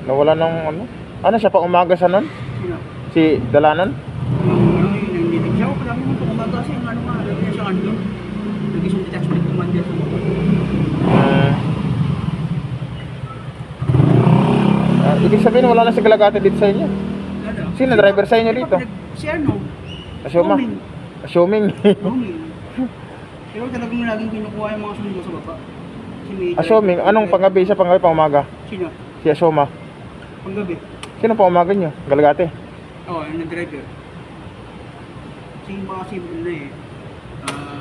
Nawala ng ano? Ano siya pa umaga sa nun? Sino? Si Dalanan? Nandinig siya. Parang naman pag umaga kasi yung ano nga, lagi niya siyang ano. Lagi siyang detachment commander sa baba. Ibig sabihin wala na si Galagate dito sa inyo. Ano? Sino driver sa inyo dito? Si ano? Asuma. Roaming. Assuming. Roaming. Pero talagang laging kinukuha yung mga sundo sa baba. Si Major. Assuming, anong panggabi siya, panggabi, pang umaga? Sino? Si Asuma. Panggabi. Sino pang umaga nyo? Galagate. Oo, yung nag-driver. Kasi yung mga simple na eh.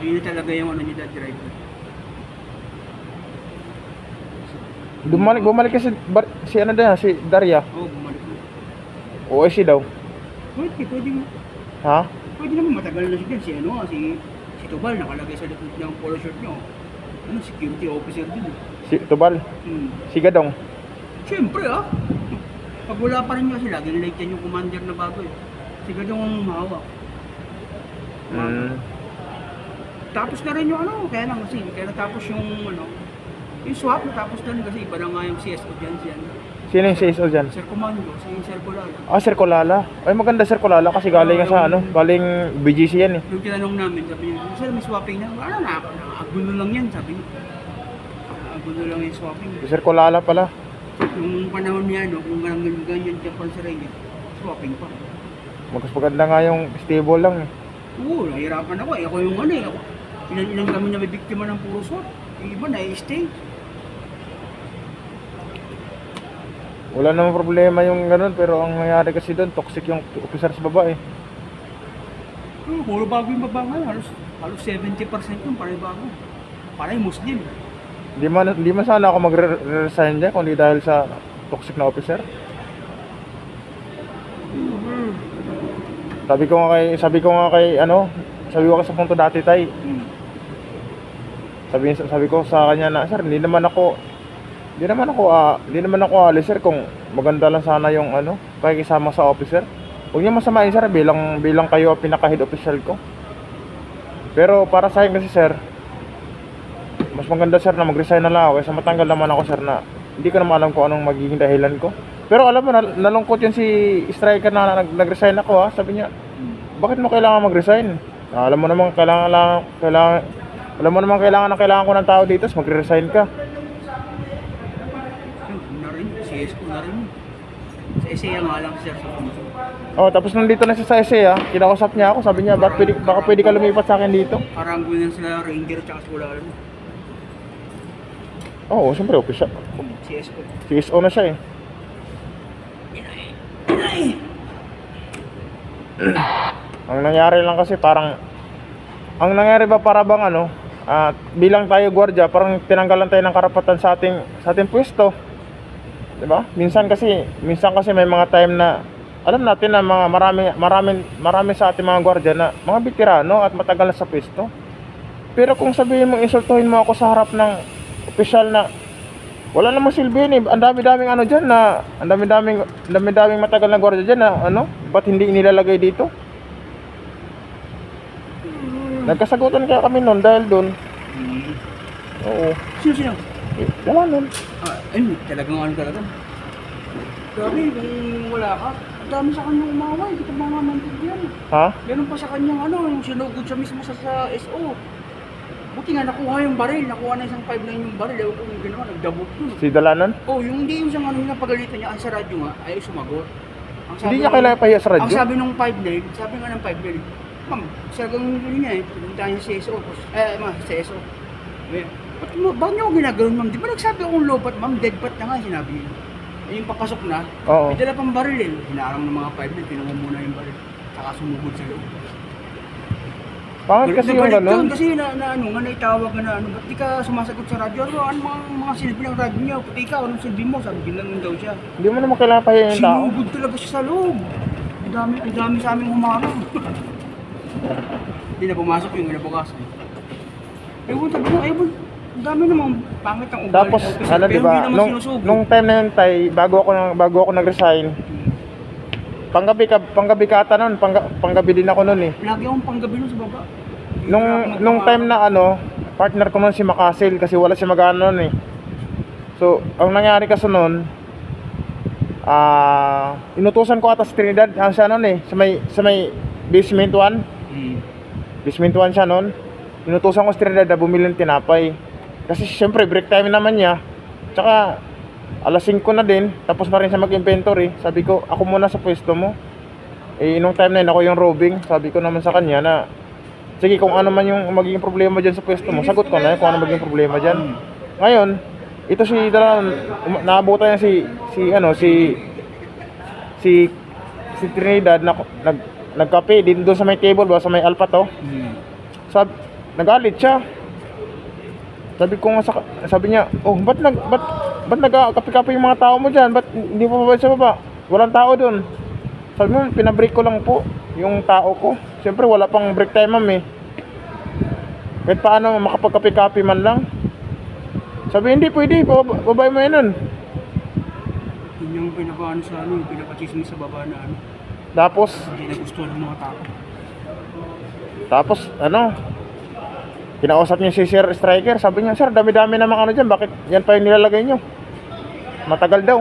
Yun na talaga yung ano niya, driver. Bumalik kasi si ano din, si Daria. Oo, bumalik na. OIC daw. Pwede nga. Ha? Pwede naman matagal na siya dyan. Si Tubal nakalagay sa likod ng polo shirt niyo. Ano, security officer din. Si Tubal. Si Gadong. Siyempre ah. Pag wala pa rin kasi laging late yan yung commander na bago eh. Si Gadong ang mahawak. Tapos na rin yung ano, kaya lang kasi, kaya natapos yung ano, yung swap natapos na rin kasi iba na nga yung CSO dyan siya. Sino yung CSO dyan? Sir Comando, si Sir Colala. Sir Colala. Ay, maganda Sir Colala kasi galing nga sa ano, galing BGC yan eh. Yung tinanong namin, sabi niya, sir may swapping na. Ano nakakagulo lang yan, sabi niya. Nakakagulo lang yung swapping. Si Sir Colala pala. Nung panahon niya, no, kung ganyan Japan sa rin, swapping pa. Mas maganda nga yung stable lang eh. Oo, nahirapan ako. Ako yung ano eh. Ilan kami na may biktima ng puro swap. Yung iba na-stay. Wala namang problema yung ganun, pero ang nangyari kasi doon, toxic yung officer sa baba eh. Puro bago yung baba ngayon. Halos 70% yung paray bago. Paray Muslim. Di man sana ako magre-resign dyan, kundi dahil sa toxic na officer. Sabi ko nga kay sa punto dati tay. Sabi ko sa kanya na, sir, hindi naman ako alis sir kung maganda lang sana yung ano, pakikisama sa officer. Huwag niyo masamain sir bilang kayo ang pinaka-head official ko. Pero para sa akin kasi sir, mas maganda sir na mag-resign na lang ako kaysa matanggal naman ako sir na hindi ko naman alam kung anong magiging dahilan ko. Pero alam mo, nalungkot yun si striker na nag-resign ako ha. Sabi niya, bakit mo kailangan mag-resign? Alam mo naman kailangan ko ng tao dito, so magre-resign ka. Na rin, CSO na rin. Sa SEA nga lang siya sa punto. Tapos nandito na siya sa SE ha. Kinausap niya ako, sabi niya, baka pwede ka lumipat sa akin dito. Parang gunan sila Ranger tsaka Skulala. Oo, siyempre, official. CSO. CSO na siya eh. Ang nangyari lang kasi ang nangyari ba para bang ano, bilang tayo gwardiya, parang tinanggalan tayo ng karapatan sa ating pwesto. 'Di ba? Minsan kasi may mga time na alam natin na mga marami sa ating mga gwardiya na mga veterano at matagal na sa pwesto. Pero kung sabihin mo insultuhin mo ako sa harap ng opisyal na wala namang silbi eh. Ang dami-daming ano diyan na ang dami-daming matagal na gwardiya diyan na ano, ba't hindi inilalagay dito? Nagkasagutan kaya kami noon dahil doon. Oo. Sino? Wala nun. Ayun, talagang ano talaga. Grabe, kung wala ka, ang dami sa kanyang umaway, hindi ko mamamantigyan. Ha? Ganun pa sa kanyang ano, yung sinugod siya mismo sa SO. Buti nga nakuha yung baril, nakuha na isang 5.9 yung baril, ewan ko yung ginawa, nagdabog yun. Si Dalanan? Yung hindi yung siyang ano, napagalitan niya, sa radyo nga, ayaw sumagot. Hindi niya kailangan pahiya sa radyo? Ang sabi nung 5.9, sabi nga ng 5.9, ma'am, sagang yun niya eh, pumunta niya sa SO, sa SO. Bakit niyo ako ginagano'n ma'am? Di ba nagsabi akong low bat ma'am, dead bat na nga sinabi niya. Yung papasok na, may dala pang baril eh. Hinarang ng mga 5.9, kinuha muna yung baril. Saka sumugod sa loob. Pangit kasi yung gano'n? Kasi naitawag ka na ano, ba't di ka sumasagot sa radyo? Ano mga silbi ng radyo niya? Pati ikaw, anong silbi mo? Sabi, ginanong daw siya. Hindi mo naman kailangan pahiya yung tao. Sinugod talaga siya sa loob. Ang dami sa aming humarang. Hindi na pumasok yung inabukasan. Ewan, sabi mo, ang dami namang pangit ang ugali. Tapos, ano diba, nung time na yun tay, bago ako nag-resign, panggabi ka ata nun, panggabi din ako nun eh. Lagi akong panggabi nun sa baba. Nung time na ano, partner ko nun si Makasil kasi wala siya mag-ano nun eh. So, ang nangyari kasi nun, inutusan ko ata sa Trinidad, siya noon eh, sa may basement 1. Basement 1 siya noon. Inutusan ko sa Trinidad na bumili ng tinapay. Kasi syempre break time naman niya. Tsaka alas 5 na din, tapos na rin siya mag-inventory. Sabi ko, ako muna sa pwesto mo. Eh, nung time na yun, ako yung robing. Sabi ko naman sa kanya na, sige, kung ano man yung magiging problema dyan sa pwesto mo, sagot ko na yun kung ano magiging problema dyan. Ngayon, ito si naabutan niya si Trinidad na nagkape din doon sa may table ba, sa may alpa to. Nagalit siya. Sabi niya, "Oh, ba't nagkape-kape yung mga tao mo diyan? Ba't hindi mo babalik sa baba? Walang tao doon." Sabi mo, "Pinabreak ko lang po yung tao ko. Siyempre wala pang break time, ma'am eh. Kahit paano makapagkape-kape man lang." Sabi, "Hindi pwede, babay mo yun." Yun yung pinakaano sa ano, yung pinakachismis sa baba na ano, Tapos hindi nagustuhan ng mga tao. kinausap niya si Sir Striker. Sabi niya, "Sir, dami-dami namang ano dyan, bakit yan pa yung nilalagay nyo? Matagal daw."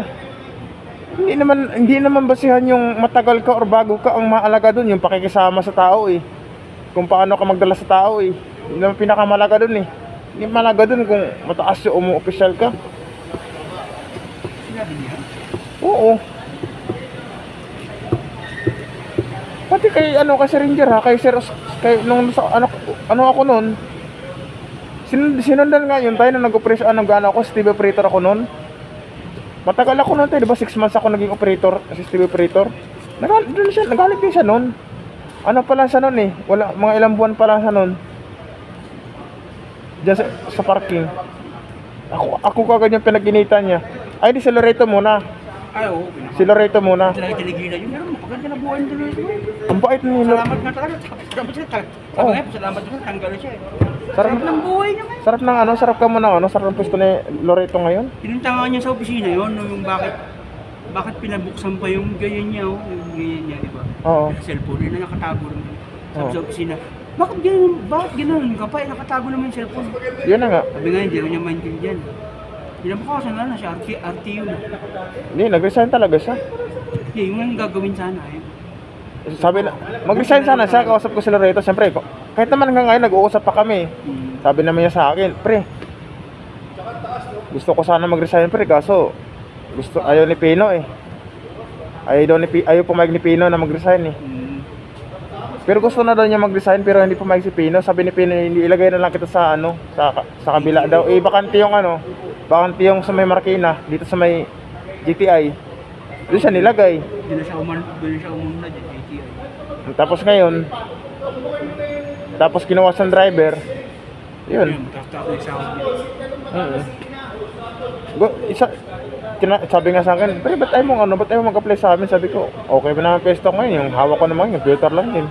Hindi naman basihan yung matagal ka or bago ka ang maalaga dun, yung pakikisama sa tao eh. Kung paano ka magdala sa tao eh. Yun naman pinakamalaga dun eh. Hindi malaga dun kung mataas yung umu-official ka. Sinabi niya? Oo. Pati kay Sir Ranger ha, nung ako noon. Sinundan nga yun tayo nung nag-operate ako, Steve operator ako noon. Matagal ako noon tayo, di ba 6 months ako naging operator, assistive operator. Nagalit din siya noon. Ano pa lang siya noon eh, mga ilang buwan pa lang siya noon. Diyan sa parking. Ako kagad yung pinag-initan niya. Ay, di si Loreto muna. Ay, oo. Si Loreto muna. Talaga tinigilan yun. Pero maganda na buhay nila yun. Ang bait ni Loreto. Salamat nga talaga. Salamat siya. Oh. Salamat siya. Tanggal siya eh. Sarap ng buhay niya ngayon. Sarap ka muna sarap ng pwesto ni Loreto ngayon. Pinuntangan niya sa opisina yun, yung bakit pinabuksan pa yung ganyan niya, yung ganyan niya, di ba? Oo. Sa cellphone, yun na nakatago naman. Sabi Oo. sa opisina, bakit ganoon ka pa? Nakatago naman yung cellphone. Yun na nga. Sabi nga, hindi rin niya maintindihan. Pinabukasan na siya, RTU na. Hindi, nag-resign talaga siya. Hindi, yung ang gagawin sana eh. Sabi na, mag-resign sana siya, kausap ko si Loreto. Siyempre, kahit naman hanggang ngayon, nag-uusap pa kami. Sabi naman niya sa akin, "Pre, gusto ko sana mag-resign, pre, kaso ayaw ni Pino eh. Ayaw pumayag ni Pino na mag-resign eh. Pero gusto na daw niya mag-resign, pero hindi pumayag si Pino. Sabi ni Pino, hindi ilagay na lang kita sa kabila daw. Eh, bakante yung sa may Marikina, dito sa may GTI. Doon siya nilagay. Doon siya umunod dyan, ATI. Tapos ngayon, kinuha siyang driver. Yun. Tapos yung sahod niya. Sabi nga sa akin, "Pre, ba't ayaw mag-apply sa amin?" Sabi ko, "Okay ba naman pwesto ngayon? Yung hawak ko naman, yung computer lang din.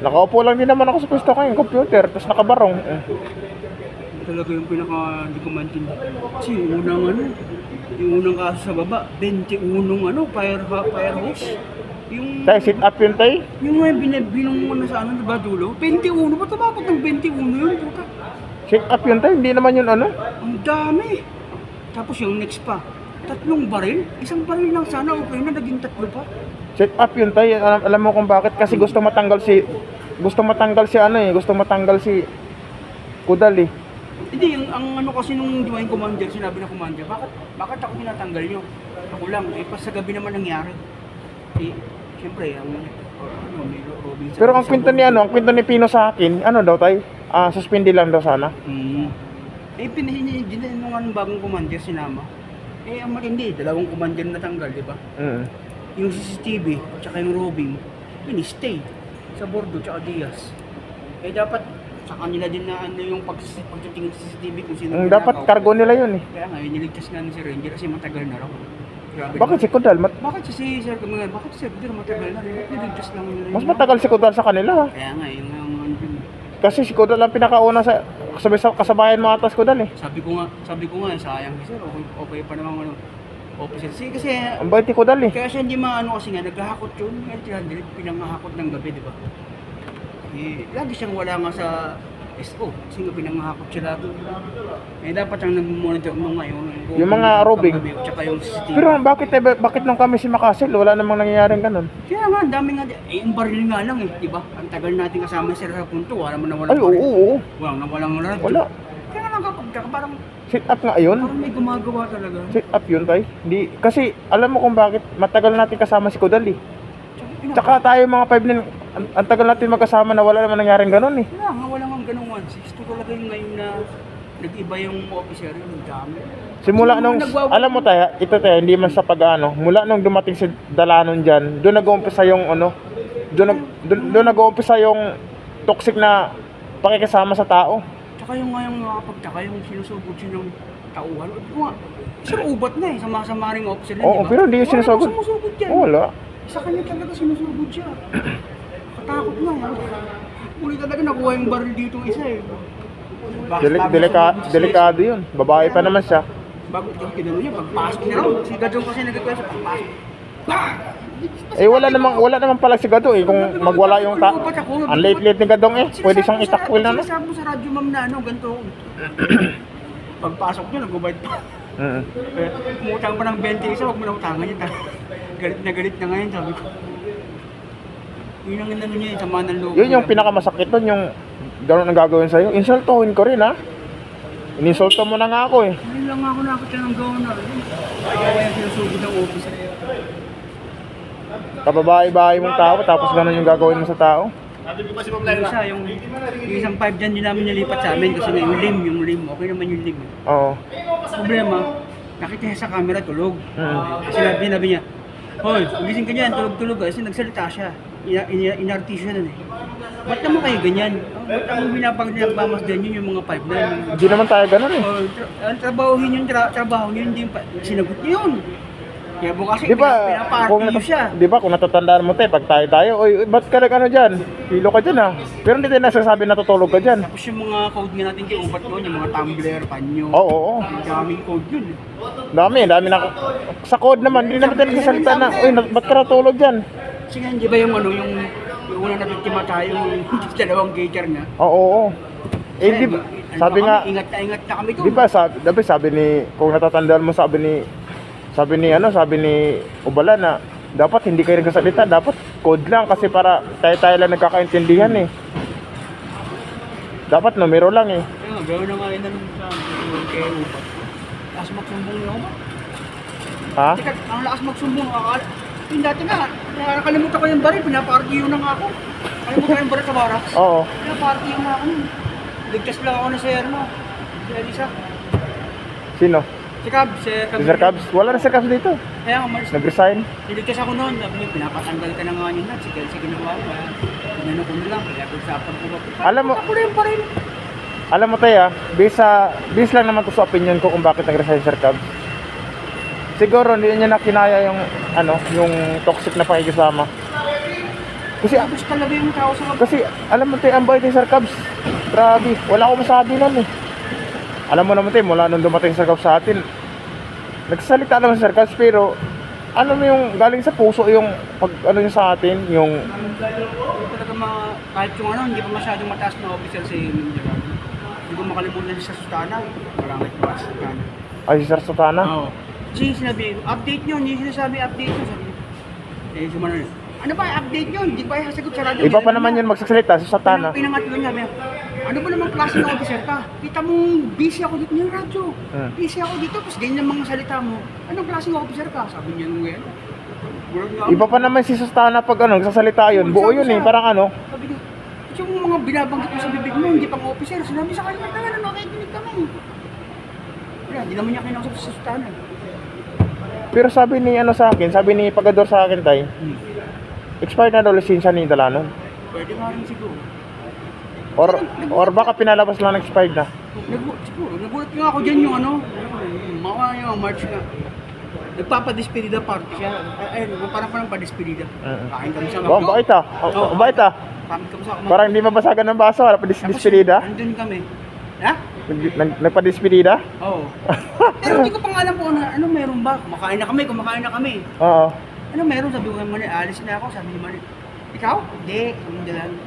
Nakaupo lang din naman ako sa pwesto ko, yung computer, tapos nakabarong." Talaga yung hindi ko maintindihan. Kasi yung unang kaso sa baba, 21 fire hose. Tay, sit up yun, tay. Yung binong mo na sa diba dulo? 21, ba't tumapot ng 21 yun? Puta. Sit up yun, tay. Hindi naman yun Ang dami. Tapos yung next pa, 3 baril? Isang baril lang sana, okay na, naging 3 pa. Sit up yun, tay. Alam mo kung bakit? Kasi gusto matanggal si Kudal eh. Hindi, ang kasi nung di ba yung commander, sinabi na commander, bakit ako tinatanggal nyo? Ako lang, pas sa gabi naman nangyari. Siyempre, may robing sa... Pero ang kwento ni Pino sa akin, daw tay? Suspindi lang daw sana. Pinahingi nung bagong commander sinama. Ang matindi, 2 commander na tanggal, di ba? Yung CCTV, tsaka yung robing, stay sa Bordo, tsaka Diaz. Dapat sa kanila din na yung pagtitingin sa CCTV kung sino Dapat cargo nila yun eh. Kaya nga, niligtas nga ni si Ranger kasi matagal na raw. Grabe Bakit si Kudal? Bakit si Sir Kudal matagal na? Niligtas lang yun. Mas matagal si Kudal sa kanila. Kaya nga, yung kasi si Kudal ang pinakauna sa kasabayan mga atas Kudal eh. Sabi ko nga, sayang si Sir, okay pa naman officer. Kasi ang bait ni Kudal eh. Kaya siya hindi kasi nga, naghahakot yun. Pinangahakot ng gabi, di ba? Lagi siyang wala nga sa SO. Kasi nga pinangahakot sila doon. Eh dapat ang nag-monitor mo ngayon. Yung mga roving. Tsaka yung CCTV. Pero bakit nung kami si Makasil, wala namang nangyayaring ganun? Kaya nga, ang dami nga. Eh, yung baril nga lang eh, di ba? Ang tagal natin kasama sila sa punto. Wala man na walang Ay, oo. Walang radyo. Wala. Kaya nga kapag parang Sit up nga yun. may gumagawa talaga. Sit up yun, tay. Hindi, kasi alam mo kung bakit matagal natin kasama si Kudal eh. Tsaka tayo mga 5 ang tagal natin magkasama na wala naman nangyaring ganun eh. Wala nga, wala nga ganung 1-6. Ito talaga yung ngayon na nag-iba yung officer yung dami. Simula nung, alam mo tayo, ito tayo, hindi man sa pag-ano, mula nung dumating si Dalanon dyan, doon nag-uumpisa yung ano, doon nag-uumpisa yung toxic na pakikasama sa tao. Tsaka yung nga yung nakapagtaka yung sinusugod siya ng tauhan. Ito nga, sir, ubat na eh, sama-sama rin officer na, Oo, pero hindi yung sinusugod. Wala sumusugod yan. Wala. Sa kanya talaga sinusugod siya. Katakot na yan. Uli talaga nakuha yung baril dito isa eh. Delikado yun. Babae pa naman siya. Bago yung tinanong niya, pagpasok niya raw. Si Gadong kasi nagkakwesa, pagpasok. Eh wala namang pala si Gadong eh. Kung magwala yung ang late-late ni Gadong eh. Pwede siyang itakwil na no? Sinasabi mo sa radyo ma'am na ano, ganito. Pagpasok niya, nag-ubay pa. Umutang pa ng 20 isa, huwag mo na utangan niya. Galit na ngayon, sabi ko. Yun ang inano niya, sama ng loob. Yun yung pinakamasakit doon, yung gano'n ang gagawin sa'yo. Insultuhin ko rin ha. Ininsulto mo na nga ako eh. Hindi lang ako nakakot siya ng gawin na. Ayaw yung sinusugod ng office. Kababae-bahay mong tao, tapos gano'n yung gagawin mo sa tao. Yung isa, yung isang 5 dyan din namin nilipat sa amin kasi na yung lim, okay naman yung lim. Oo. Problema, nakita niya sa camera tulog. Sinabi niya, hoy, gising ka dyan, tulog-tulog kasi nagsalita siya. Inarti siya nun eh. Ba't naman kayo ganyan? Ba't naman binapagmamas din yun yung mga 5 na yun? Hindi naman tayo gano'n eh. Ang trabahohin yung trabaho niyo, hindi yung sinagot niyo yun. Kaya bukas Di ba, pinaparty siya. di ba kung natatandaan mo tayo, pag tayo, oy, ba't ka ano dyan? Pilo ka dyan ha. Pero hindi tayo nasasabi na tutulog ka dyan. Tapos yung mga code nga natin kay ubat doon, yung mga tumbler, panyo. Oo. Ang daming code yun. Dami na. Sa code naman, hindi naman tayo nagsasalita na, oy, ba't ka natulog dyan? Kasi nga, di ba yung ano, yung una na biktima tayo, yung dalawang gager nga. Oo. Eh, di ba, sabi nga, Ingat na kami doon. di ba, sabi ni, kung natatandaan mo, sabi ni Ubala na, dapat hindi kayo nagsasalita, dapat code lang kasi para tayo lang nagkakaintindihan eh. Dapat numero lang eh. Kaya nga, gano'n na nga yun sa kay ubat. Lakas magsumbong niya ubat. Ha? Teka, ang lakas magsumbong, yung dati nga, nakalimutan ko yung baril, pinapartiyo na nga ako. Nakalimutan ko yung baril sa barak. Oo. Pinapartiyo na ako. Ligtas lang ako na si Erno. Si Elisa. Sino? Si Cab, si Si Sir Cubs? Wala na Sir Cubs dito. Kaya nga, malis. Nag-resign. Niligtas ako noon. Sabi niya, pinapatanggal ka na nga yun. Sige, ginawa ko. Pinano ko na lang, kaya usapan ko ba. Alam mo- Ako rin pa rin. Alam mo tayo, base lang naman to sa opinion ko kung bakit nag-resign Sir Cubs. Siguro hindi niya na kinaya yung yung toxic na pakikisama. Tapos talaga yung tao sa Kasi alam mo tayo, ang bait ni Sir Cubs. Grabe, wala akong masabi nun eh. Alam mo naman tayo, mula nung dumating Sir Cubs sa atin, nagsasalita naman si Sir Cubs, pero ano mo yung galing sa puso yung pag ano yung sa atin, yung talaga kahit yung ano, hindi pa masyadong mataas na officer si Gerard. Hindi ko makalimutan sa Sustana. Marami pa sa Sustana. ay si Sir Sotana. Oo. Kasi sinabi, update nyo, hindi sinasabi update nyo. Sabi, eh, sumano yun. Ano ba, update nyo? Hindi pa sasagot sa radyo. Iba pa naman yun magsasalita, si Sotana. Pinangatlo niya, ano ba naman klase ng officer ka? Kita mong busy ako dito yung radyo. Busy ako dito, tapos ganyan mga salita mo. Anong klase ng officer ka? Sabi niya nung yan. Iba pa naman si Sotana pag nagsasalita yun. Buo yun eh, parang ano. Sabi niya, yung mga binabanggit mo sa bibig mo, hindi pang officer. Sinabi sa kanya, nakikinig kami. Wala, hindi naman niya kinausap sa Sustana. Pero sabi ni sa akin, sabi ni Pagador sa akin tay, expired na daw lisensya ni Dalanon. Pwede nga rin siguro. Or baka pinalabas lang ng expired na. Siguro, nagulat nga ako dyan yung yung March nga. Nagpapadispedida party siya. Parang padispedida. Kain kami sa Wow, bakit ah? Bakit ah? Kain kami sa Parang hindi mabasagan ng baso, wala pa dispedida. Nandun kami. Ha? Nagpa-dispedida? Oo. Pero hindi ko pa nga alam kung ano meron ba. Kumakain na kami. Oo. Ano meron? Sabi ko kay Mani, alis na ako. Sabi ni Mani, ikaw? Hindi.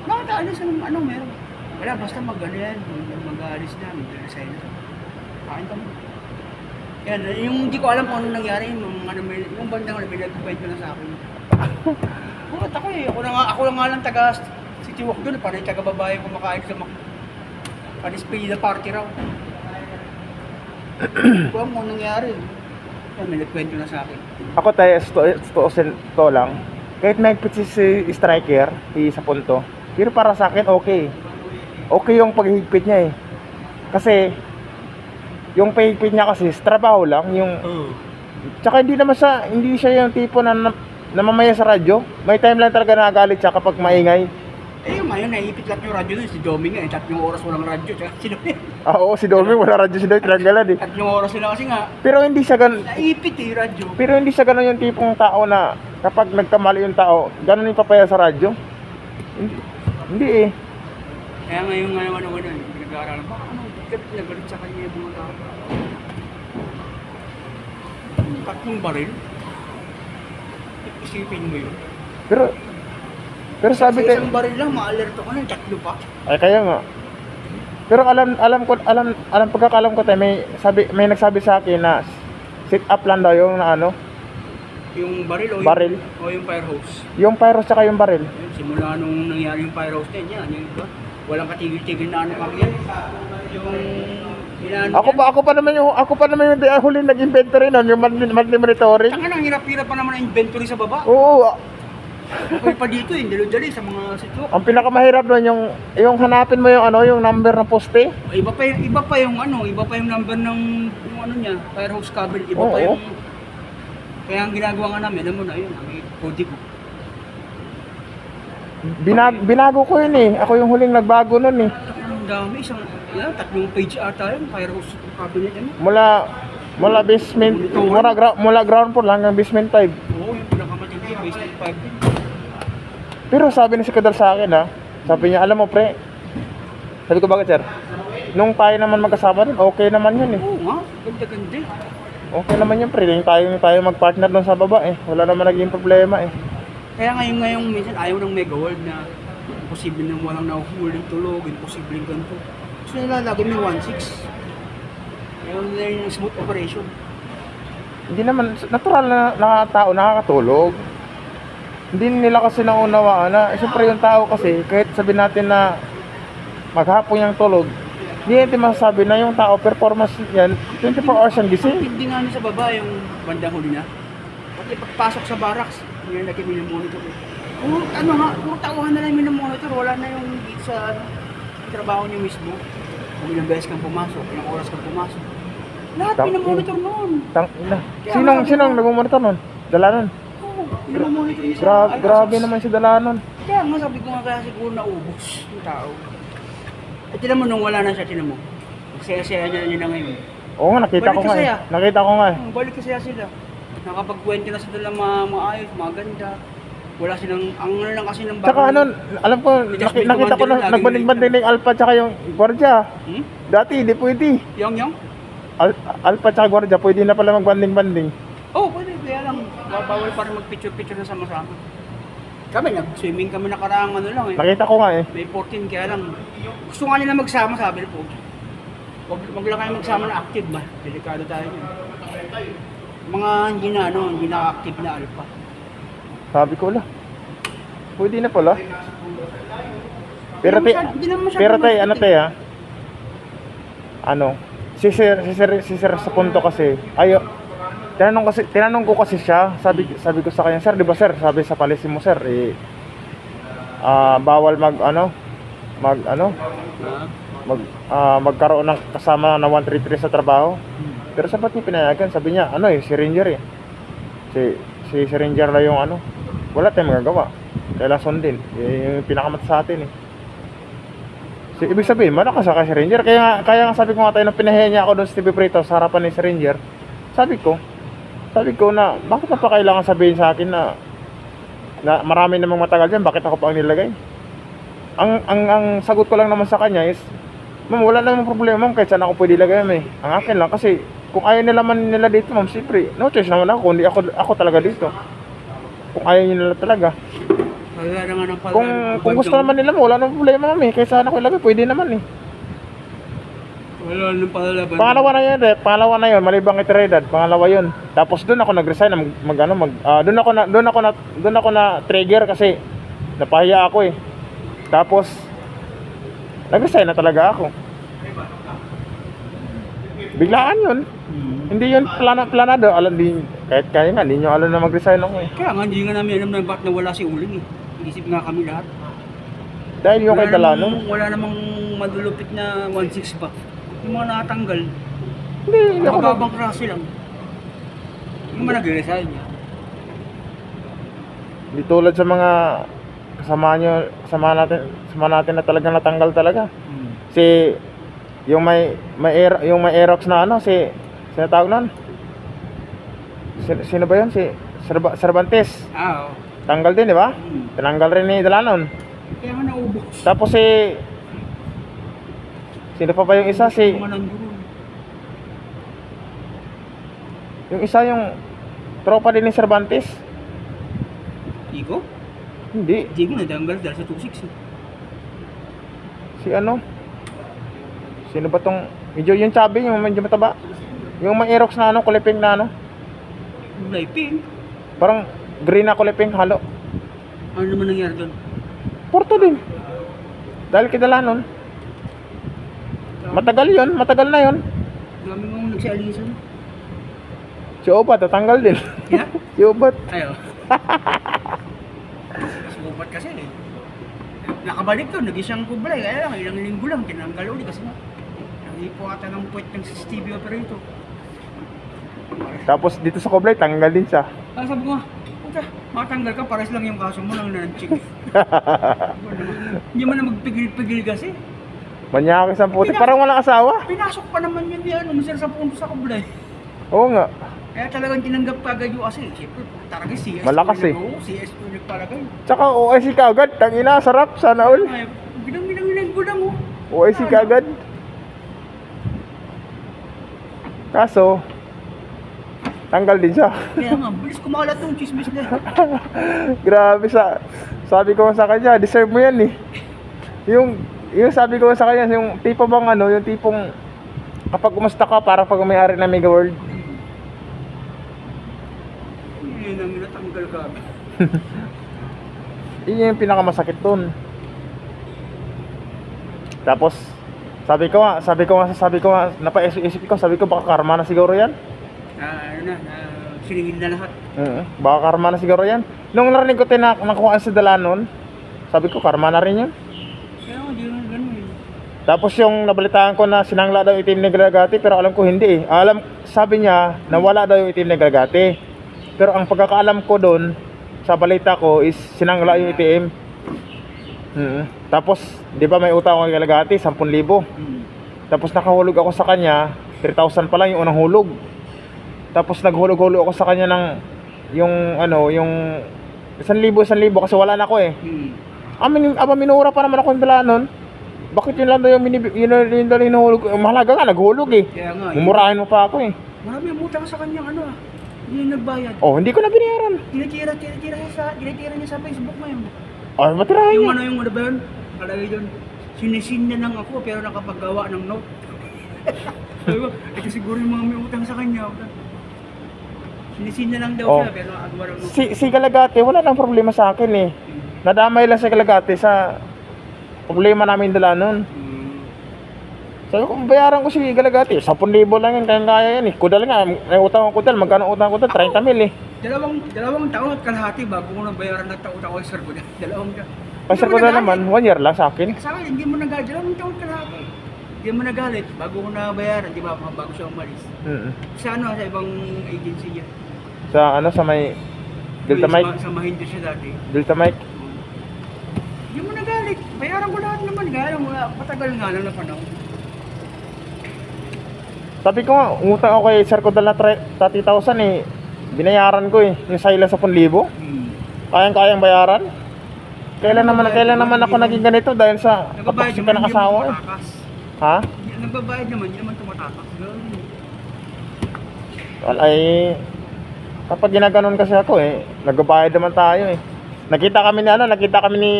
Bakit alis? Ano meron? Wala, basta mag-ano yan. Mag-aalis na, mag-resign na. Kain ka mo. Yan, yung hindi ko alam kung ano nangyari, yung bandang na pinag-kwento na sa akin. Bukat ako eh. Ako lang nga lang taga City Walk doon. Parang taga babae kumakain sa pa-display na party raw. Hindi ko alam kung ano nangyari. Yan, may nagkwento na sa akin. Ako tayo, to lang. Kahit nagpit si striker, sa punto. Pero para sa akin, okay. Okay yung paghigpit niya eh. Kasi, yung paghigpit niya kasi, trabaho lang. Tsaka hindi siya yung tipo na namamaya sa radyo. May time lang talaga nakagalit siya kapag maingay. Eh yung ngayon, naipit lahat yung radyo doon. Si Domi nga, 3 oras walang radyo. Tsaka si Domi. Oo, si Domi, wala radyo si Domi, tinanggalan eh. 3 oras sila kasi nga. Pero hindi siya ganun. Naipit eh, radyo. Pero hindi siya ganun yung tipong tao na kapag nagkamali yung tao, ganun yung papaya sa radyo. Hindi eh. Kaya ngayon ano, pinag-aaralan. Baka ano, nagalit sa kanya yung mga tao. 3 baril. Isipin mo yun. Pero sabi Sa tayo, isang baril lang, ma-alerto ka na, 3 pa. ay kaya nga. Pero alam pagkakalam ko tayo, may nagsabi sa akin na sit up lang daw yung na ano, Yung baril o Baril? yung fire hose. yung pyros tsaka yung baril. Yun, simula nung nangyari yung fire hose na yan, yung iba, walang katigil-tigil na ano kami yan. Yung inaano Ako pa naman yung huli nag-inventory noon, yung monthly monitoring. Saka nang hirap-hirap pa naman ang inventory sa baba. Oo, Okay pa dito eh, dalo-dali sa mga sityo. ang pinakamahirap doon yung hanapin mo yung number ng poste. Iba pa yung number ng yung ano niya, fire hose cable, iba pa Oo. yung kaya ang ginagawa nga namin, alam mo na yun, may code ko. Binago ko yun eh. Ako yung huling nagbago noon eh. Ang dami, 3 page ata yun, fire hose cabinet ano. Mula basement, mula ground floor lang hanggang basement 5. Oo, yung pinakamatindi, basement 5. Pero sabi ni si Kadal sa akin sabi niya, alam mo pre, sabi ko bakit sir? Nung tayo naman magkasama din, okay naman yun eh. Oo nga, ganda-ganda. Okay naman yun pre, yung tayo mag-partner doon sa baba eh. Wala naman naging problema eh. Kaya ngayong minsan ayaw ng Mega World na imposible nang walang nahuhuling tulog, imposible ganito. Gusto nila lagi may 1.6. Ayaw nila yung smooth operation. Hindi naman, natural na tao nakakatulog. Hindi nila kasi naunawaan na, siyempre yung tao kasi, kahit sabihin natin na maghapon yung tulog, hindi natin masasabi na yung tao, performance yan, 24 hours yung gising. Hindi nga sa baba yung bandang huli na. Pati pagpasok sa barracks, hindi na monitor. Kung tauhan na lang monitor, wala na yung dito sa trabaho niyo mismo. Kung ilang beses kang pumasok, ilang oras kang pumasok. Lahat monitor noon. Sinong nagmumonitor nun? Dalanon? Oo, monitor niya sa Grabe naman si Dalanon. Kaya nga sabi ko nga kaya siguro naubos yung tao. At tinan mo nung wala na siya, tinan mo. Masaya-saya niya na ngayon. Oo nga, nakita ko nga eh. Nakita ko nga eh. Balik kasi sila. Nakapagkwento na sila maayos, maganda. Wala silang, ang ano lang kasi ng Tsaka ano, alam ko, nakita ko na nagbanding-banding na yung Alpha tsaka yung Guardia. Dati, hindi pwede. Yung? Alpha tsaka Guardia, pwede na pala magbanding-banding. Oo, pwede. Kaya lang, bawal pa rin mag-picture-picture na sama-sama. Kami, nag-swimming kami nakaraang ano lang eh. Nakita ko nga eh. May 14, kaya lang, gusto nga nila magsama, sabi po. Wag lang kayo magsama na active ba? Delikado tayo yun. Mga hindi na active na alpha. Sabi ko lang. Pwede na pala. Pero tay, ano tay ha? Ano? Si sir sa punto kasi, tinanong ko kasi siya, sabi ko sa kanya, sir, di ba sir, sabi sa policy mo sir, bawal magkaroon ng kasama na 133 sa trabaho. Pero sa ba't niya pinayagan? Sabi niya, si Ranger eh. Si Ranger na yung wala tayong magagawa. Kailangan sundin. Yung pinakamata sa atin eh. So, ibig sabihin, malakas ka si Ranger. Kaya nga sabi ko nga tayo, nung pinahiya niya ako doon sa TV Prito sa harapan ni si Ranger, sabi ko na, bakit na pa kailangan sabihin sa akin na marami namang matagal dyan, bakit ako pa ang nilagay? Ang sagot ko lang naman sa kanya is, ma'am, wala namang problema ma'am, kahit saan ako pwede ilagay ma'am eh. Ang akin lang, kasi kung ayaw nila dito ma'am, siyempre, no choice naman ako, hindi ako talaga dito. Kung ayaw nila talaga. Kaya na nga ng pala. Kung gusto naman nila mo, wala namang problema ma'am eh. Kaysa sana ko ilagay, pwede naman eh. Wala nang palalaban. Pangalawa na yun eh. Pangalawa na yun, malibang itiredad. Pangalawa yun. Tapos doon ako nag-resign na doon ako na trigger kasi napahiya ako eh. Tapos nag-resign na talaga ako. Biglaan yun. Hindi yun planado. Alam din kahit kaya nga hindi nyo alam na mag-resign ako eh. Kaya nga, hindi nga namin alam na bakit nawala si Uling eh. Inisip nga kami lahat. Dahil yung kay Dalano. Wala namang madulupit na 1.6 pa. Yung mga natanggal, Hindi ako mababang klase lang. Yung mga nag-resign niya. Hindi tulad sa mga kasama natin na talagang natanggal talaga. Si yung may Aerox na ano sino tawag nun? Sino ba 'yun? Si Cervantes. Oo. Tanggal din, di ba? Tinanggal rin ni Dalanon. Kaya nga naubos. Tapos sino pa yung isa? Mga nandun. Yung isa yung tropa din ni Cervantes. Igo? Hindi. Diego natanggal dahil sa 2.6 eh. Si ano? Sino ba tong medyo yung chubby, yung medyo mataba? Yung may Aerox na ano, kuliping na ano? Kulay pink. Parang green na kuliping halo. Ano naman nangyari doon? Porto din. Dahil kay Dalanon. Matagal na yun. Dami mong nagsialisan. Si Obat, tatanggal din. Yeah? Si Obat. Ayo. Subat kasi eh. Nakabalik to, nag-isang kublay. Kaya lang, ilang linggo lang, tinanggal ulit kasi nga. Nahipo ata ng puwet ng CCTV operator. Tapos dito sa Kublay, tanggal din siya. Kaya sabi ko nga, puta, matanggal ka, pares lang yung kaso mo lang nanchik. Hindi mo na magpigil-pigil kasi. Manyakis ang puti, parang walang asawa. Pinasok pa naman yun yan, umusir sa punto sa kublay. Oo nga. Kaya talagang tinanggap ka agad yung kasi. Siyempre, talaga CS2 Malakas eh. CS2 nagpalagay. Tsaka OIC ka agad, tangina, sarap, sana all. Ay, binang-binang ko lang oh. OIC ka agad. Kaso, tanggal din siya. Kaya nga, bilis kumalat yung chismis na. Grabe sabi ko sa kanya, deserve mo yan eh. Yung sabi ko sa kanya, yung tipo bang ano, yung tipong kapag umusta ka, parang pag may-ari ng Mega World. Yun ang natanggal ka. Yun yung pinakamasakit dun. Tapos, sabi ko nga, napaisip ko, sabi ko baka karma na siguro yan. Siningil na lahat. Baka karma na siguro yan. Nung narinig ko nakuhaan si Dalanon, sabi ko karma na rin yun. Kaya nga, di naman ganun eh. Tapos yung nabalitaan ko na sinangla daw itim ni Galagati, pero alam ko hindi eh. Sabi niya, nawala daw yung itim ni Galagati. Pero ang pagkakaalam ko doon, sa balita ko is sinangla yung itim. Tapos, di ba may utang ako kay Galagati, 10,000. Tapos nakahulog ako sa kanya, 3,000 pa lang yung unang hulog. Tapos naghulog-hulog ako sa kanya ng yung 1,000 kasi wala na ako eh. Minura pa naman ako yung Dalanon. Bakit yun lang daw yung hinuhulog? Mahalaga nga, naghulog eh. Kaya nga, Mumurahin mo pa ako eh. marami ang utang sa kanyang hindi nagbayad. Oh, hindi ko na binayaran. Tinitira niya sa Facebook ngayon. Oh, matirahin Yung niya. yung ano ba yun? Kalagay doon, sinisin na lang ako pero nakapaggawa ng note. Sabi ko, ito siguro yung mga may utang sa kanya. Sinisin na lang daw Oh. siya pero nakagawa ng note. Si Galagati, wala nang problema sa akin eh. Nadamay lang si Galagati sa problema namin Dalanon. Sabi ko, bayaran ko si Galagati, 10,000 lang yan, kaya yan eh. Kudal nga, may utang ang kudal, magkano utang ang kudal? 30,000 eh. Dalawang taon at kalahati bago ko nang bayaran ng taon ako sa Sargoda. Dalawang taon. Pasir ko na naman, 1 year lang sa akin. Sa akin, hindi mo nagalit. Dalawang taon kalahati. Hindi mo nagalit bago ko na bayaran, di ba? Bago siya umalis. Sa sa ibang agency niya. Sa may Delta Mike. Sa Mahindo siya dati. Delta Mike. Hindi mo nagalit. Bayaran ko lahat naman. Gaya matagal nga lang na panahon. Sabi ko nga, umutang ako kay Sir Kodal na 30,000 eh. Binayaran ko eh, yung sa ilan 10,000. Kayang-kayang bayaran. Kailan naman ako naging ganito dahil sa kapasikan ng asawa eh. Ha? Nagbabayad naman, hindi naman tumatakas. Well, ay kapag ginaganon kasi ako eh, nagbabayad naman tayo eh. Nakita kami ni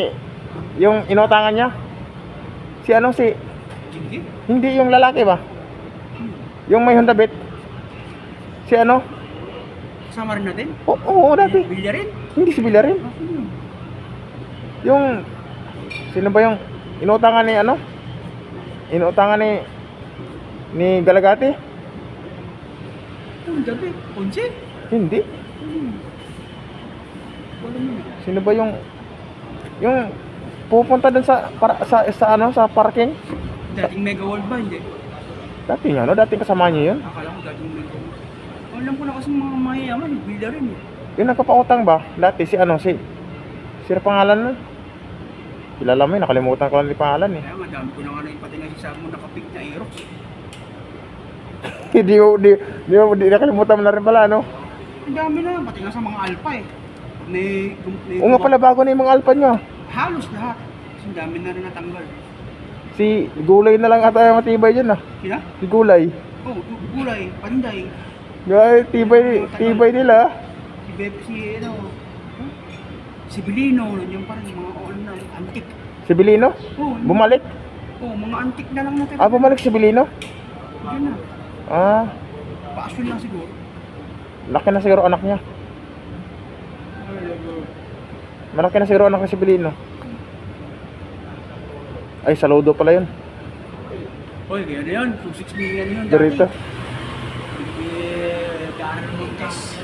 yung inutangan niya. Si ano si Hindi. hindi yung lalaki ba? Yung may Honda Beat. Si ano? Kasama rin natin. Oo, dati. Bilya rin. Hindi si Villarin. Ah, sino yun? Yung sino ba yung inutangan ni ano? Inutangan ni Galagati? Ang gabi. Ponce? Hindi. Wala mo na. Sino ba yung pupunta dun sa ano sa parking? Dating Mega World ba? Hindi. Dati nga no, dati kasama niyo yun. Akala ko dating Mega World. Alam ko na kasi mga mayayaman. Bilya rin eh. Yung nagpapautang ba? Dati si ano si sino pangalan nun? Kilala mo yun, nakalimutan ko lang yung pangalan eh. Kaya madami ko na nga na pati nasisabi mo nakapig na Aerox. Di nakalimutan mo na rin pala no? Ang dami na. Pati nga sa mga Alpha eh. May Oo nga pala, bago na yung mga Alpha nyo. halos lahat. Kasi ang dami na rin natanggal. Si Gulay na lang ata yung matibay dyan ah. Sila? Si Gulay. Oh, Gulay, Panday. Gay, tibay nila. Si Bebe, si ano, si Bilino, nandiyan pa rin, mga all na, antik. Si Bilino? Oh, Bumalik? oh, mga antik na lang natin. Bumalik si Bilino? Diyan na. Ah, Paasyon lang siguro. laki na siguro anak niya. Malaki na siguro anak ni si Bilino. Ay, saludo pala yun. Oy, kaya na yun, 2.6 million yun dati. Dorito. Daanan mo test.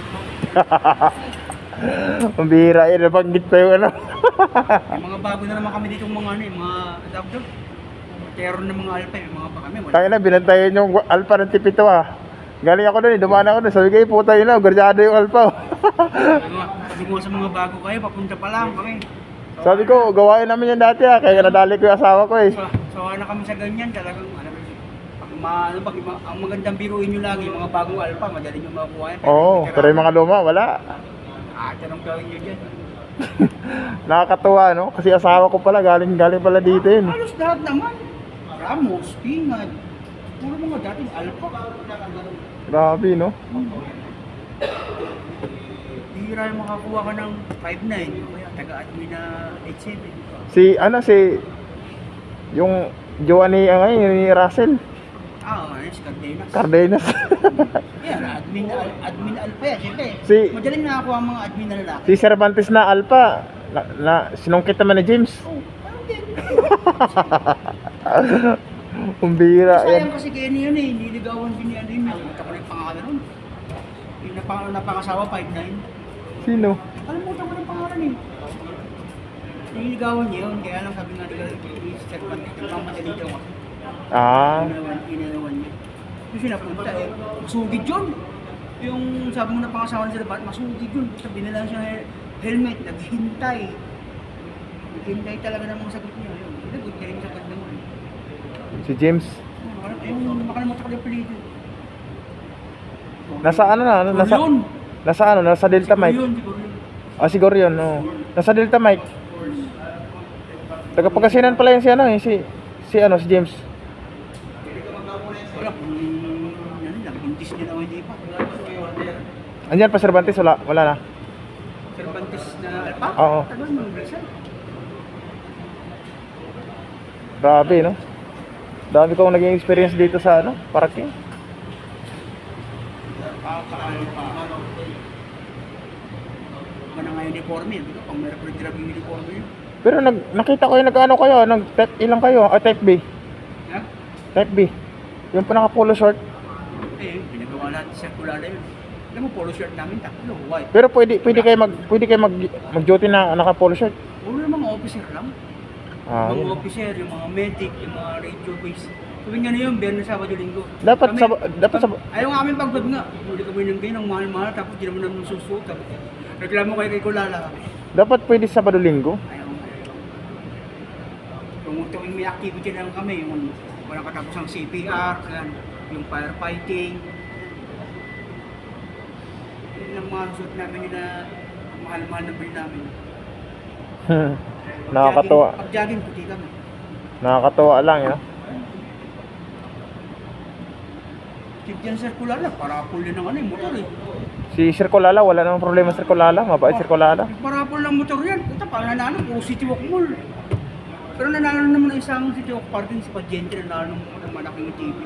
Ang bihira yun, nabanggit pa yung ano. May mga bago na naman kami dito mga ano eh, mga adapter. Terror ng mga alpha, yung mga pa kami. Wala. Kaya na, binantayan yung Alpha ng tipito ah. Galing ako doon, dumaan ako doon. Sabi kayo, puta yun na, garjado yung Alpha. Sabi ko sa mga bago kayo, papunta pa lang kami. Sabi ko, gawain namin yan dati ah. Kaya nadali ko yung asawa ko eh. Sawa na kami sa ganyan, talagang ano, pag ang magandang biruin nyo lagi, mga bagong alpha, madali nyo makukuha yan. Oo, pero yung mga luma, wala. Tanong gawin nyo dyan. Nakakatuwa no? Kasi asawa ko pala, galing pala dito yun. Halos lahat naman. Ramos, Pingad, puro mga dating alpha. Grabe no? Hira yung makakuha ka ng 5'9", kaya taga-admin na 8'7". Si yung jowa ni ni Russell Yes, Cardenas. Cardenas. Yan, admin alpha yan, siyempre. Madaling nakakuha ang mga admin na lalaki. Si Cervantes na Alpha na sinungkit naman ni James. Oh, parang din. Umbira Sayang yan. kasi kaya niya yun eh, niligawan din niya din. Nakalimutan ko na yung pangalan nun. Yung napangasawa, 5'9". Sino? Nakalimutan ko na yung pangalan eh. Niligawan niya yun, kaya lang sabi nga nila, Cervantes, nagmamadali daw ako. Ah, Inalawan niya. Yung sinapunta eh, masugid yun. Yung sabi mo na pangasawa na sila, masugid yun. Basta binala siya helmet, naghintay. Naghintay talaga ng mga sagot niya. Yun, good niya yung sagot naman. si James. Makalimutan ko yung pelito. Nasa ano na? Nasa Delta Mike. Siguro yun. Siguro yun. Oh. Nasa Delta Mike. Tagapagkasinan pala yun si James. Wala kung ano lang, hintis niya na hindi pa. Andiyan pa Cervantes, wala na. Cervantes na alpa? Oo. Tagal mo, Rizal. Grabe no? Dami kong naging experience dito sa parking. Kaka-alpa. Ba na nga uniforme, di ba? Pang meron ko yung uniforme yun. Pero nakita ko yung kayo, type ilang kayo? Type B. Ha? Type B. Yung pa naka-polo short. Eh, pinagawa natin sa kulala yun. Alam mo, polo shirt namin, tatlo, white. Pero pwede kayo mag-duty na naka-polo shirt. Puro yung mga officer lang. Ah, Yung mga yun. officer, yung mga medic, yung mga radio base. Sabi nga na yun, Biyernes, Sabado, Linggo. Dapat Ayaw nga kami pagbabi nga. Huli kami ng ganyan, ang mahal-mahal, tapos di naman namin susuot. Tapos reklamo kayo kay Kulala kami. dapat pwede Sabado Linggo. Ayaw nga. Kung tuwing may activity lang kami, yung walang katapos ang CPR, yung firefighting. Yun ang mga suot namin na mahal-mahal na bill namin. Nakakatuwa. Pag jogging, puti kami. Nakakatuwa lang, yun. Tip yan Sir Kulala, parapol yan ng ano yung motor eh. Si Sir Colala, wala namang problema Sir Colala. Mabait Sir Colala. Parapol ng motor yan. Ito pa, nanalo po City Walk Mall. Pero nanalo naman ang isang City Walk Park din si Pagente, nanalo ng malaking TV.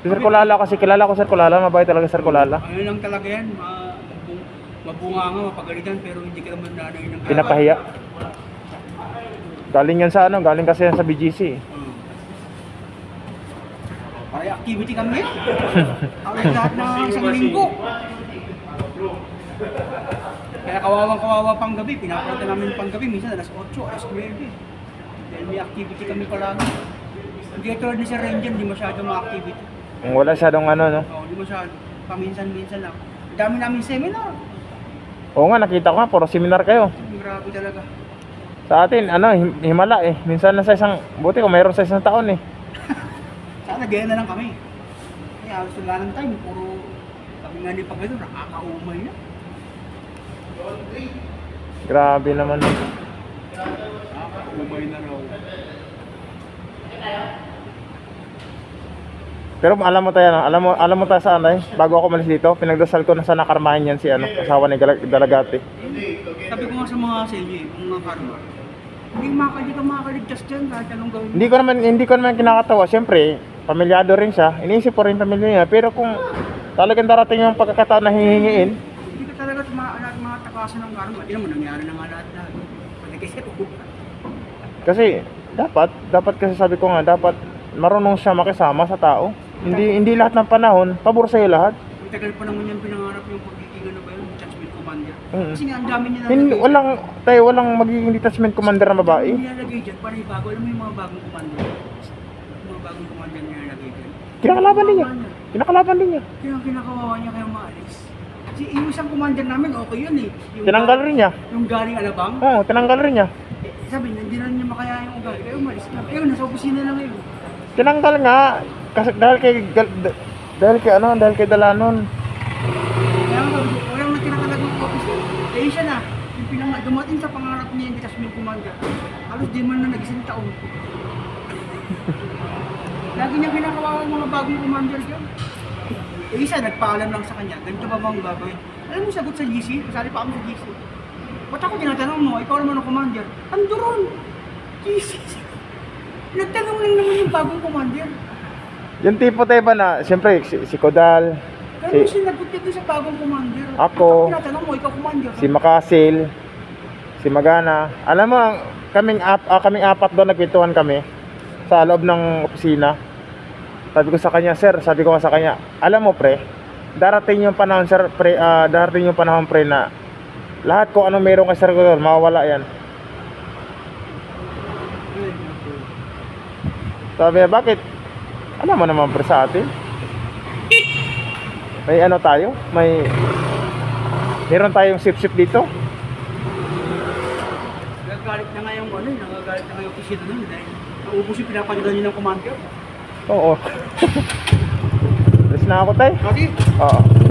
Si Sir Colala kasi kilala ko Sir Colala. Mabait talaga Sir Colala. Ano lang talaga yan, mabunga nga, mapagalitan, pero hindi ka naman nanay ng Pinapahiya. Galing yan sa ano, galing kasi yan sa BGC. Para activity kami yan. Ang lahat ng isang linggo. Kaya kawawa pang gabi, pinapunta namin pang gabi, minsan alas 8, alas 9. Dahil may activity kami palagi. Hindi ito ni Sir Ranger, hindi masyado mga activity. Wala siya ano, no? Oo, hindi masyado. Paminsan-minsan lang. Ang dami namin seminar. Oo nga, nakita ko nga, puro seminar kayo. Grabe talaga. Sa atin, ano, himala eh. Minsan na sa isang, buti kung mayroon sa isang taon eh. Sana gaya na lang kami. Kaya halos wala ng time, puro kami nga ni Pagano, nakakaumay na. Grabe naman. Nakakaumay na raw. Pero alam mo tayo, alam mo tayo sa ano eh, bago ako malis dito, pinagdasal ko na sana karmahin yan si ano, asawa ni Dalagati. Sabi ko nga sa mga sa inyo, mga karma, hindi ka makakaligtas dyan kahit anong gawin mo. Hindi ko naman kinakatawa. Siyempre, pamilyado rin siya. Iniisip ko rin pamilya niya. Pero kung talagang darating yung pagkakataon na hihingiin, Hindi ka talaga mga takasan ng karma. Hindi naman nangyari na nga lahat. Pwede kasi kasi dapat kasi sabi ko nga, dapat marunong siya makisama sa tao. Hindi lahat ng panahon, pabor sa'yo lahat. Ang tagal pa naman yung pinangarap yung pagiging ano ba yung detachment commander. Mm. Kasi nga ang dami niya Walang magiging detachment commander na babae. Ang nilalagay dyan, parang bago. Alam mo yung mga bagong commander? Yung mga bagong commander niya nilalagay dyan. Kinakalaban din niya. Kaya ang kinakawawa niya kaya maalis. Kasi yung isang commander namin, okay yun eh. Yung Tinanggal rin niya. Yung galing Alabang. Oo, tinanggal rin niya. Sabi niya, hindi na niya makaya yung ugali. Kaya umalis na. Ayun, nasa opisina lang ngayon. Tinanggal nga kasi dahil kay Dalanon. Kaya nga sabi ko, walang nagkinakalagang opisina. Kaya siya na. Yung dumating sa pangarap niya yung detachment commander. Halos di man na nag-isang taon. Lagi niya kinakawawa ang mga bagong commander dyan. Eh isa, nagpaalam lang sa kanya. Ganito ba bang gagawin? Alam mo, sagot sa GC. Kasali pa kami sa GC. Ba't ako tinatanong mo? Ikaw naman ang commander. Andoron! GC. Nagtanong lang naman yung bagong commander. Yung tipo tayo ba na, siyempre, si Kodal, Kaya mo sinagot niya doon sa bagong commander. Ako. Ba't tinatanong mo? Ikaw commander. si Makasil, si Magana. Alam mo, kaming apat doon nagkwentuhan kami sa loob ng opisina. Sabi ko sa kanya, sir, alam mo pre, darating yung panahon sir, darating yung panahon pre na lahat kung ano meron kay Sir Godol, mawawala yan. Sabi niya, bakit? Alam mo naman pre sa atin. May ano tayo? Meron tayong sip-sip dito. Nagagalit na nga yung opisina nun dahil naubos yung pinapagalan niyo ng commander. Oo. Alis na ako tay. Okay. Oo.